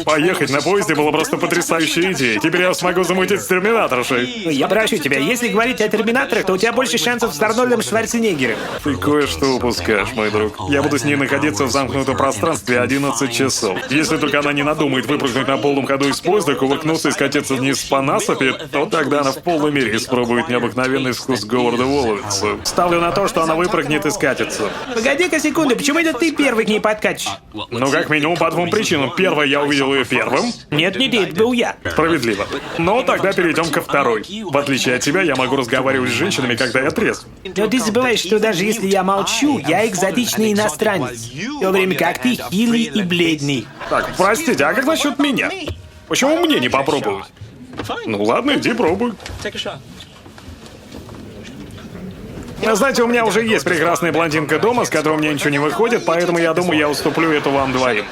Поехать на поезде было просто потрясающей идеей. Теперь я смогу замутить с терминаторшей. Я прошу тебя, если говорить о терминаторах, то у тебя больше шансов с Арнольдом Шварценеггером. Ты кое-что упускаешь, мой друг. Я буду с ней находиться в замкнутом пространстве 11 часов. Если только она не надумает выпрыгнуть на полном ходу из поезда, кувыркнуться и скатиться вниз по насыпи, то тогда она в полной мере испробует необыкновенный вкус Говарда Воловица. Ставлю на то, что она выпрыгнет и скатится. Погоди-ка секунду, почему это ты первый к ней подкатишь? Ну, как минимум по двум причинам. Первое, я увидел ее первым. Нет, это был я. Справедливо. Но тогда перейдем ко второй. В отличие от тебя, я могу разговаривать с женщинами, когда я трезв. Но ты забываешь, что даже если я молчу, я экзотичный иностранец. В то время как ты хилый и бледный. Так, простите, а как насчет меня? Почему мне не попробовать? Ну ладно, иди пробуй. Знаете, у меня уже есть прекрасная блондинка дома, с которой у меня ничего не выходит, поэтому я думаю, я уступлю это вам двоим.